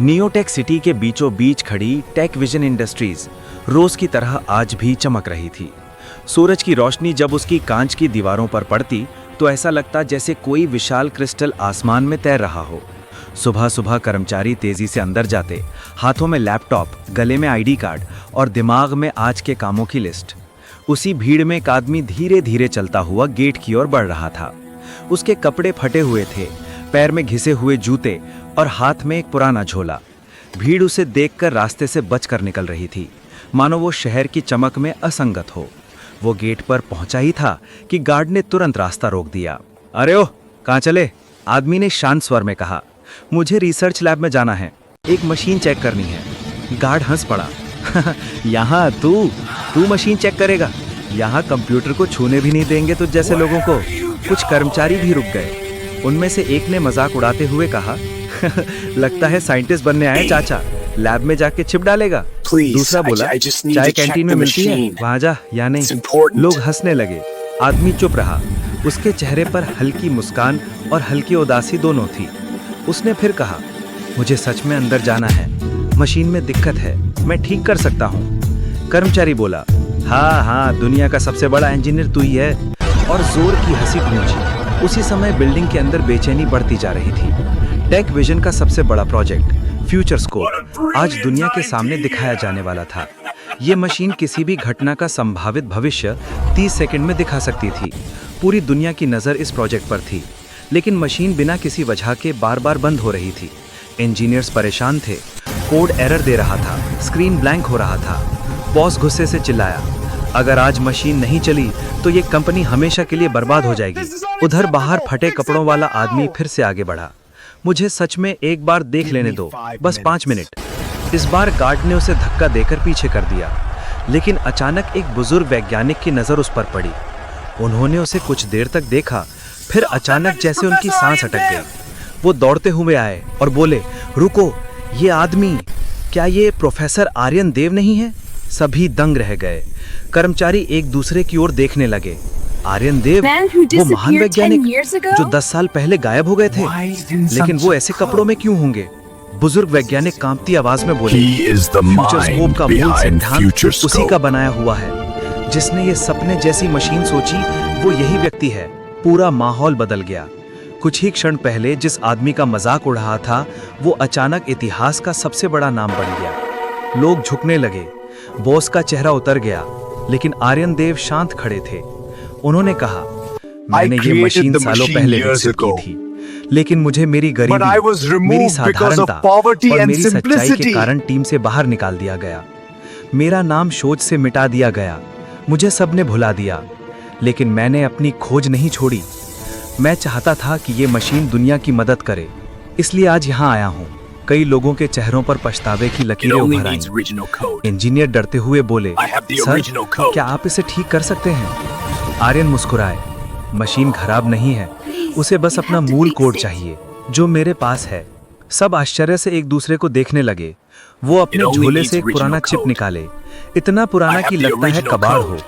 Neotech city के बीचों बीच खड़ी टेक विजन इंडस्ट्रीज रोज की तरह आज भी चमक रही थी। सूरज की रोशनी जब उसकी कांच की दीवारों पर पड़ती तो ऐसा लगता जैसे कोई विशाल क्रिस्टल आसमान में तैर रहा हो। सुबह सुबह कर्मचारी तेजी से अंदर जाते, हाथों में लैपटॉप, गले में आईडी कार्ड और दिमाग में आज के कामों की लिस्ट। उसी भीड़ में एक आदमी धीरे धीरे चलता हुआ गेट की ओर बढ़ रहा था। उसके कपड़े फटे हुए थे, पैर में घिसे हुए जूते और हाथ में एक पुराना झोला। भीड़ उसे देखकर रास्ते से बचकर निकल रही थी, मानो वो शहर की चमक में असंगत हो। वो गेट पर पहुंचा ही था कि गार्ड ने तुरंत रास्ता रोक दिया। अरे ओह, कहाँ चले? आदमी ने शांत स्वर में कहा। मुझे रिसर्च लैब में जाना है, एक मशीन चेक करनी है। गार्ड हंस पड़ा। यहाँ तू मशीन चेक करेगा? यहाँ कंप्यूटर को छूने भी नहीं देंगे तुझ जैसे लोगों को। कुछ कर्मचारी भी रुक गए। उनमें से एक ने मजाक उड़ाते हुए कहा, लगता है साइंटिस्ट बनने आए चाचा, लैब में जाके चिप डालेगा। दूसरा बोला, चाय कैंटीन में मिलती है, वहां जा या नहीं। लोग हंसने लगे। आदमी चुप रहा। उसके चेहरे पर हल्की मुस्कान और हल्की उदासी दोनों थी। उसने फिर कहा, मुझे सच में अंदर जाना है, मशीन में दिक्कत है, मैं ठीक कर सकता हूँ। कर्मचारी बोला, हाँ, दुनिया का सबसे बड़ा इंजीनियर तू ही है। और जोर की हंसी गूंजी। उसी समय बिल्डिंग के अंदर बेचैनी बढ़ती जा रही थी। टेक विजन का सबसे बड़ा प्रोजेक्ट फ्यूचर स्कोप आज दुनिया के सामने दिखाया जाने वाला था। ये मशीन किसी भी घटना का संभावित भविष्य 30 सेकंड में दिखा सकती थी। पूरी दुनिया की नज़र इस प्रोजेक्ट पर थी, लेकिन मशीन बिना किसी वजह के बार बार बंद हो रही थी। इंजीनियर्स परेशान थे, कोड एरर दे रहा था, स्क्रीन ब्लैंक हो रहा था। बॉस गुस्से से चिल्लाया, अगर आज मशीन नहीं चली तो ये कंपनी हमेशा के लिए बर्बाद हो जाएगी। उधर बाहर फटे कपड़ों वाला आदमी फिर से आगे बढ़ा। मुझे सच में एक बार देख लेने दो, बस 5 मिनट। इस बार गार्ड ने उसे धक्का देकर पीछे कर दिया, लेकिन अचानक एक बुजुर्ग वैज्ञानिक की नज़र उस पर पड़ी। उन्होंने उसे कुछ देर तक देखा, फिर अचानक जैसे उनकी सांस अटक गई। वो दौड़ते हुए आए और बोले, रुको, ये आदमी, क्या ये प्रोफेसर आर्यन देव नहीं है? सभी दंग रह गए। कर्मचारी एक दूसरे की ओर देखने लगे। आर्यन देव, वो महान वैज्ञानिक जो 10 साल पहले गायब हो गए थे, लेकिन वो ऐसे कपड़ों में क्यों होंगे? बुजुर्ग वैज्ञानिक कांपती आवाज में बोले, फ्यूचर स्कोप का मूल सिद्धांत उसी का बनाया हुआ है। जिसने ये सपने जैसी मशीन सोची, वो यही व्यक्ति है। पूरा माहौल बदल गया। कुछ ही क्षण पहले जिस आदमी का मजाक उड़ रहा था, वो अचानक इतिहास का सबसे बड़ा नाम बन गया। लोग झुकने लगे। बॉस का चेहरा उतर गया, लेकिन आर्यन देव शांत खड़े थे। उन्होंने कहा, मैंने ये मशीन सालों पहले विकसित की थी, लेकिन मुझे मेरी गरीबी, मेरी साधारणता और मेरी सच्चाई के कारण टीम से बाहर निकाल दिया गया। मेरा नाम शोध से मिटा दिया गया, मुझे सबने भुला दिया, लेकिन मैंने अपनी खोज नहीं छोड़ी। मैं चाहता था कि ये मशीन दुनिया की मदद करे, इसलिए आज यहाँ आया हूँ। कई लोगों के चेहरों पर पछतावे की लकीरें उभर आईं। इंजीनियर डरते हुए बोले, सर, क्या आप इसे ठीक कर सकते हैं? आर्यन मुस्कुराए, मशीन खराब नहीं है, उसे बस अपना मूल कोड चाहिए, जो मेरे पास है। सब आश्चर्य से एक दूसरे को देखने लगे। वो अपने झोले से एक पुराना चिप निकाले, इतना पुराना कि लगता है कबाड़ हो,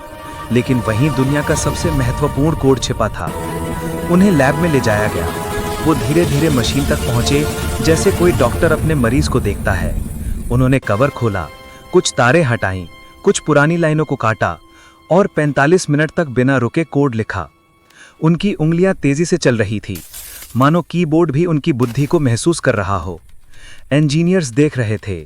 लेकिन वहीं दुनिया का सबसे महत्वपूर्ण कोड छिपा था। उन्हें लैब में ले जाया गया। वो धीरे धीरे मशीन तक पहुंचे, जैसे कोई डॉक्टर अपने मरीज को देखता है। उन्होंने कवर खोला, कुछ तारें हटाईं, कुछ पुरानी लाइनों को काटा और 45 मिनट तक बिना रुके कोड लिखा। उनकी उंगलियां तेजी से चल रही थी, मानो कीबोर्ड भी उनकी बुद्धि को महसूस कर रहा हो। इंजीनियर्स देख रहे थे।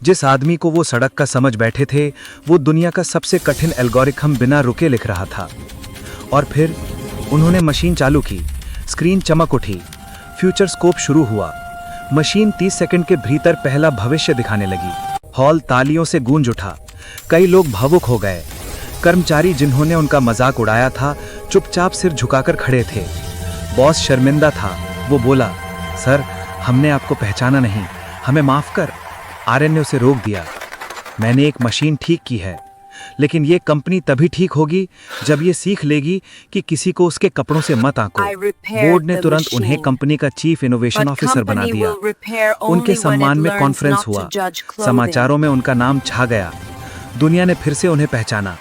जिस आदमी को वो सड़क का समझ बैठे थे, वो दुनिया का सबसे कठिन एल्गोरिथम बिना रुके लिख रहा था। और फिर उन्होंने मशीन चालू की। स्क्रीन चमक उठी, फ्यूचर स्कोप शुरू हुआ। मशीन 30 सेकंड के भीतर पहला भविष्य दिखाने लगी। हॉल तालियों से गूंज उठा। कई लोग भावुक हो गए। कर्मचारी जिन्होंने उनका मजाक उड़ाया था, चुपचाप सिर झुकाकर खड़े थे। बॉस शर्मिंदा था। वो बोला, सर, हमने आपको पहचाना नहीं, हमें माफ कर। आर्यन ने उसे रोक दिया। मैंने एक मशीन ठीक की है, लेकिन ये कंपनी तभी ठीक होगी जब ये सीख लेगी कि किसी को उसके कपड़ों से मत आंको। बोर्ड ने तुरंत उन्हें कंपनी का चीफ इनोवेशन ऑफिसर बना दिया। उनके सम्मान में कॉन्फ्रेंस हुआ। समाचारों में उनका नाम छा गया। दुनिया ने फिर से उन्हें पहचाना,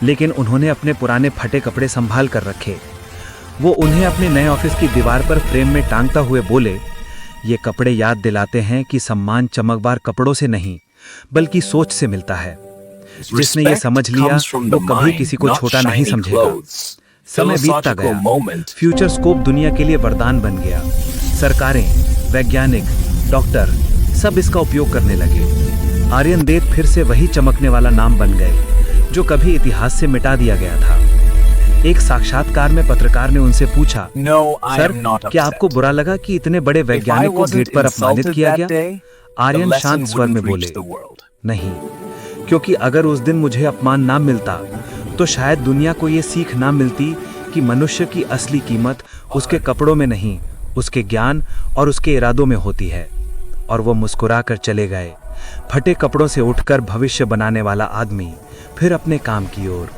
लेकिन उन्होंने अपने पुराने फटे कपड़े संभाल कर रखे। वो उन्हें अपने नए ऑफिस की दीवार पर फ्रेम में टांगता हुए बोले, ये कपड़े याद दिलाते हैं कि सम्मान चमकदार कपड़ों से नहीं बल्कि सोच से मिलता है। जिसने ये समझ लिया वो कभी किसी को छोटा नहीं समझेगा। समय बीतता गया, फ्यूचर स्कोप दुनिया के लिए वरदान बन गया। सरकारें, वैज्ञानिक, डॉक्टर सब इसका उपयोग करने लगे। आर्यनदेव फिर से वही चमकने वाला नाम बन गए जो कभी इतिहास से मिटा दिया गया था। एक साक्षात्कार में पत्रकार ने उनसे पूछा, सर, क्या आपको बुरा लगा कि इतने बड़े वैज्ञानिक को गेट पर अपमानित किया गया? आर्यन शांत स्वर में बोले, नहीं, क्योंकि अगर उस दिन मुझे अपमान ना मिलता तो शायद दुनिया को ये सीख ना मिलती कि मनुष्य की असली कीमत उसके कपड़ों में नहीं, उसके ज्ञान और उसके इरादों में होती है। और वो मुस्कुरा कर चले गए। फटे कपड़ों से उठकर भविष्य बनाने वाला आदमी फिर अपने काम की ओर।